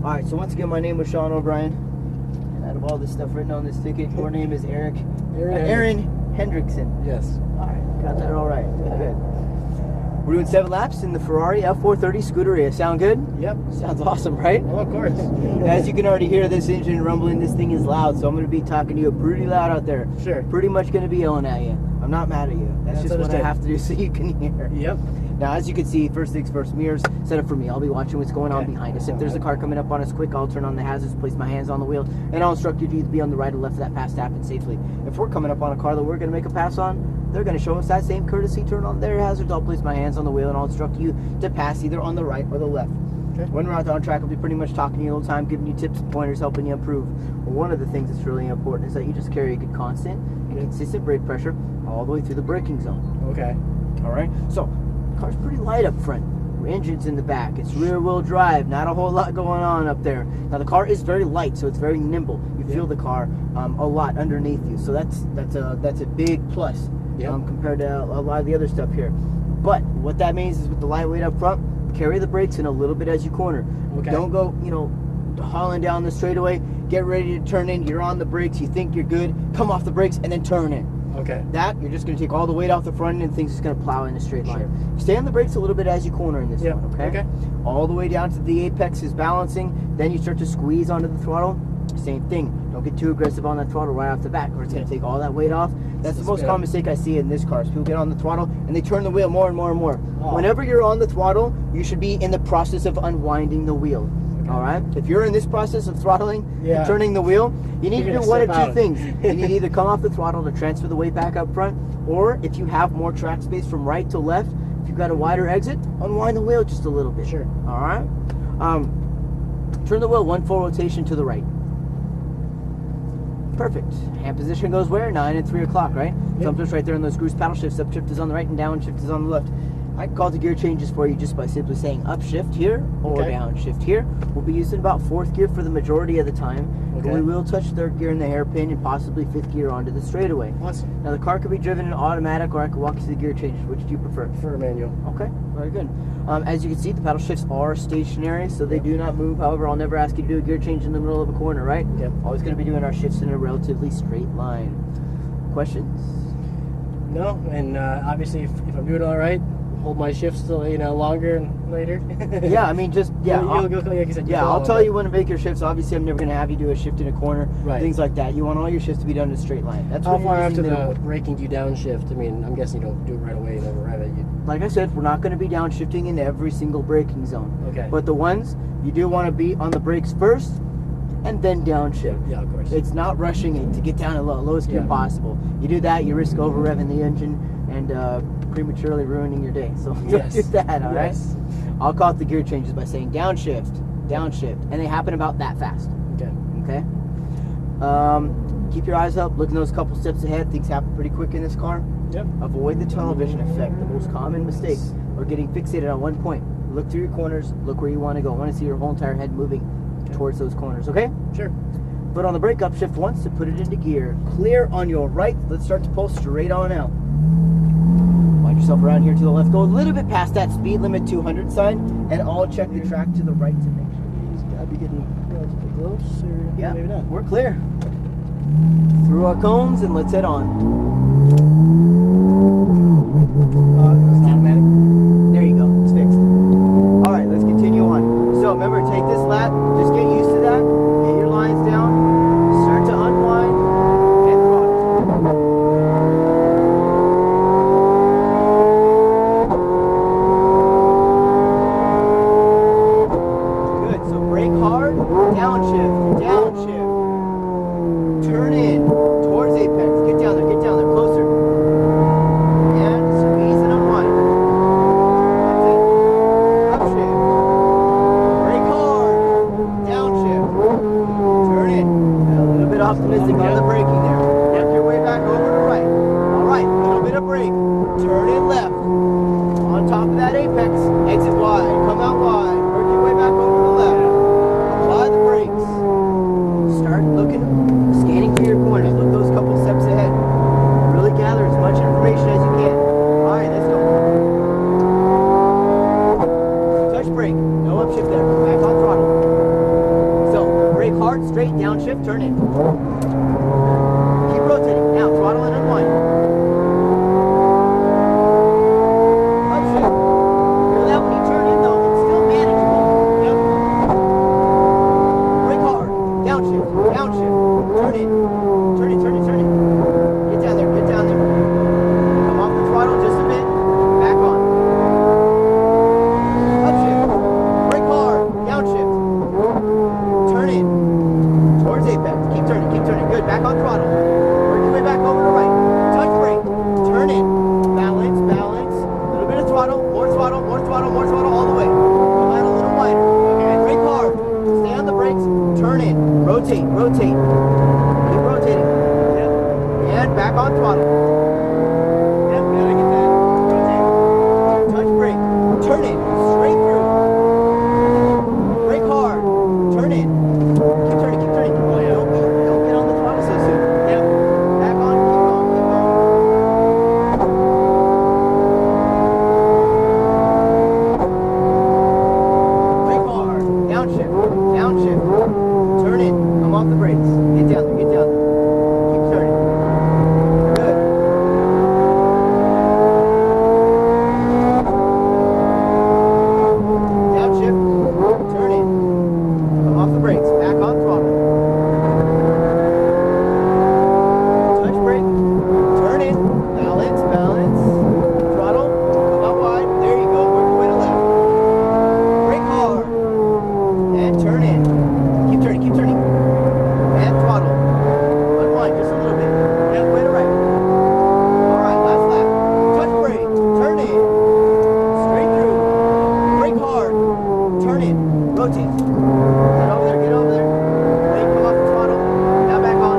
Alright, so once again, my name was Sean O'Brien. And out of all this stuff written on this ticket, your name is Aaron Hendrickson. Yes. Alright, got that all right. Good. We're doing 7 laps in the Ferrari F430 Scuderia. Sound good? Yep. Sounds awesome, right? Well, of course. As you can already hear this engine rumbling, this thing is loud, so I'm going to be talking to you pretty loud out there. Sure. Pretty much going to be yelling at you. I'm not mad at you. That's just what I have to do so you can hear. Yep. Now, as you can see, first things first, mirrors set up for me. I'll be watching what's going on behind us. If there's a car coming up on us quick, I'll turn on the hazards, place my hands on the wheel, and I'll instruct you to either be on the right or left of that pass to happen safely. If we're coming up on a car that we're going to make a pass on, they're going to show us that same courtesy, turn on their hazards, I'll place my hands on the wheel, and I'll instruct you to pass either on the right or the left. Okay. When we're out there on track, I'll be pretty much talking to you all the time, giving you tips and pointers, helping you improve. Well, one of the things that's really important is that you just carry a good constant and consistent brake pressure all the way through the braking zone. Okay. All right. So, the car's pretty light up front. Engine's in the back. It's rear-wheel drive. Not a whole lot going on up there. Now, the car is very light, so it's very nimble. You feel the car a lot underneath you. So that's a big plus compared to a lot of the other stuff here. But what that means is with the lightweight up front, carry the brakes in a little bit as you corner. Okay. Don't go, hauling down the straightaway. Get ready to turn in. You're on the brakes. You think you're good. Come off the brakes and then turn in. Okay. That, you're just going to take all the weight off the front end and things just going to plow in a straight line. Sure. Stay on the brakes a little bit as you corner in this one, okay? All the way down to the apex is balancing. Then you start to squeeze onto the throttle. Same thing. Don't get too aggressive on that throttle right off the bat, or it's going to take all that weight off. That's the most common mistake I see in this car. Is people get on the throttle and they turn the wheel more and more and more. Whenever you're on the throttle, you should be in the process of unwinding the wheel. All right. If you're in this process of throttling and turning the wheel, you need to do one of two things. You need to either come off the throttle to transfer the weight back up front, or if you have more track space from right to left, if you've got a wider exit, unwind the wheel just a little bit. Sure. All right. Turn the wheel 1 full rotation to the right. Perfect. Hand position goes where? 9 and 3 o'clock, right? Thumb twist right there on those screws. Paddle shifts. Up shift is on the right and down shift is on the left. I can call the gear changes for you just by simply saying upshift here or downshift here. We'll be using about 4th gear for the majority of the time. But we will touch 3rd gear in the hairpin and possibly 5th gear onto the straightaway. Awesome. Now the car could be driven in automatic, or I could walk you through the gear changes. Which do you prefer? Prefer manual. Okay, very good. As you can see, the paddle shifts are stationary, so they do not move. However, I'll never ask you to do a gear change in the middle of a corner, right? Yep. Always going to be doing our shifts in a relatively straight line. Questions? No, and obviously if I'm doing all right, hold my shifts till longer and later. Yeah, I mean I'll tell you when to make your shifts. Obviously, I'm never going to have you do a shift in a corner, things like that. You want all your shifts to be done in a straight line. That's how far after the braking do you downshift? I mean, I'm guessing you don't do it right away and override it. Like I said, we're not going to be downshifting in every single braking zone. Okay. But the ones you do want to be on the brakes first, and then downshift. Yeah, of course. It's not rushing it to get down to lowest gear possible. You do that, you risk over revving the engine and prematurely ruining your day. So don't do that, all right? I'll call it the gear changes by saying downshift, downshift, and they happen about that fast. Okay. Keep your eyes up, looking those couple steps ahead. Things happen pretty quick in this car. Yep. Avoid the tunnel vision effect. The most common mistakes are getting fixated on one point. Look through your corners, look where you want to go. I want to see your whole entire head moving towards those corners, okay? Sure. Foot on the brake, upshift once to put it into gear. Clear on your right. Let's start to pull straight on out. Wind yourself around here to the left. Go a little bit past that speed limit 200 sign, and I'll check the track to the right to make sure. Just gotta be getting relatively close, or maybe not. We're clear. Through our cones, and let's head on. It's automatic. There you go. It's fixed. All right, let's continue on. So remember, take this lap. Just get used to that. Get your lines down. Start to unwind and throttle. Good. So brake hard. Downshift. Downshift. Turn in towards apex. Get down there. Get down there. Closer. And squeeze and unwind. That's it. Upshift. Brake hard. Downshift. Turn in. A little bit optimistic on the braking there. Step your way back over to right. All right. A little bit of brake. Turn in left. On top of that apex. Exit wide. Come out wide. Work your way back over to left. Apply the brakes. Start looking, scanning through your corners. Look those couple steps ahead. Really gather as much information as you can. All right, let's go. Touch brake. No upshift there. Back on throttle. downshift, turn in. Keep rotating. Now throttle and unwind. Upshift. Feel that when you turn in though, it's still manageable. Yep. Brake hard. Downshift. Downshift. Turn in. Turn it, turn it, turn it. Get down there, get down there. Come off the throttle just a bit. Back on. Upshift. Brake hard. Downshift. Turn in. Towards apex. Keep turning, keep turning. Good. Back on throttle. Work your way back over to right. Touch brake. Turn in. Balance, balance. A little bit of throttle. More throttle, more throttle, more throttle all the way. Come out a little wider. Okay. Brake hard. Stay on the brakes. Turn in. Rotate, rotate. Keep rotating. Yep. And back on throttle. Yep, gotta get that. Rotate. Touch brake. Turn in. Straight through. Brake hard. Turn in. Keep turning, keep turning. Oh, yeah. Don't get on the throttle so soon. Yep. Back on, keep going, keep going. Brake hard. Downshift. Downshift. Turn in. Come off the brakes. Get down there, get down there. Keep turning. Good. Downshift. Turn in. Come off the brakes. Back on throttle. Touch brake. Turn in. Balance, balance. Throttle. Come out wide. There you go. Work your way to left. Brake hard. And turn in. Keep turning, keep turning. And throttle. Unwind just a little bit. And way to right. Alright, last lap. Touch brake. Turn in. Straight through. Brake hard. Turn in. Rotate. Get over there, get over there. Wait, come off the throttle. Now back on.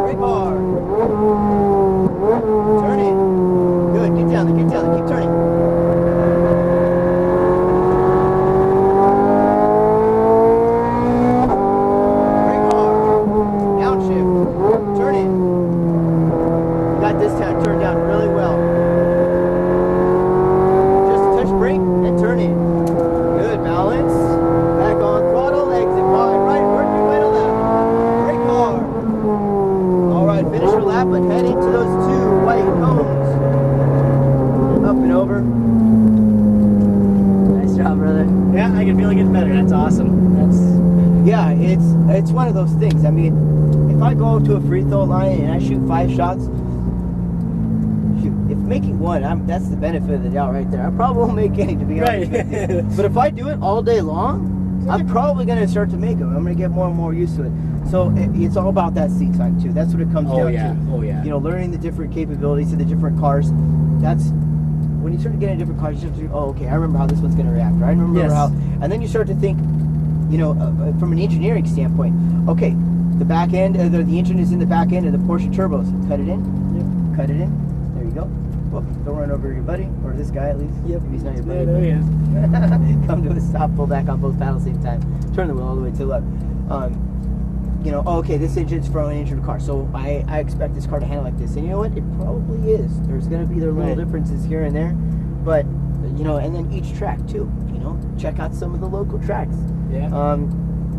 Brake hard. Turn in. Good, get down there, get down there, keep turning. Brake hard. Downshift. Turn in. Got this time turned down really well. Just touch brake and turn in. Good, balance. Back on throttle, exit wide right, work your way to left. Brake hard. Alright, finish your lap and head into those two white cones. Up and over. Nice job, brother. Yeah, I can feel it getting better. That's awesome. Yeah, it's one of those things. I mean, if I go to a free throw line and I shoot 5 shots, shoot, if making one, that's the benefit of the doubt right there. I probably won't make any, to be honest with you. But if I do it all day long, I'm probably going to start to make them. I'm going to get more and more used to it. So it's all about that seat time too. That's what it comes down to. Oh yeah. You know, learning the different capabilities of the different cars. That's when you start to get into different cars. You start to, oh, okay, I remember how this one's going to react. Or I remember how, and then you start to think, you know, from an engineering standpoint. Okay, the back end, the engine is in the back end of the Porsche turbos. Cut it in. Yep. Cut it in. There you go. Well, don't run over your buddy, or this guy at least. Yep. If he's not your buddy. There he is. Come to a stop, pull back on both paddles at the same time. Turn the wheel all the way to the left. You know, okay, this engine's from an engine car, so I expect this car to handle like this. And you know what? It probably is. There's going to be their little differences here and there. But, you know, and then each track too. You know, check out some of the local tracks. Yeah.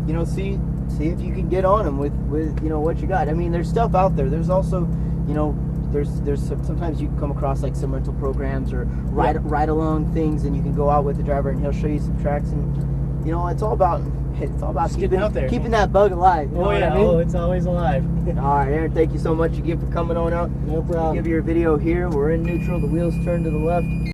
You know, see if you can get on them with you know what you got. I mean, there's stuff out there. There's also, you know, there's sometimes you can come across like some rental programs or ride along things, and you can go out with the driver and he'll show you some tracks, and you know, it's all about keeping out there, keeping that bug alive. You know what I mean? Oh, it's always alive. All right, Aaron, thank you so much again for coming on out. No problem. Give your video here. We're in neutral. The wheels turn to the left.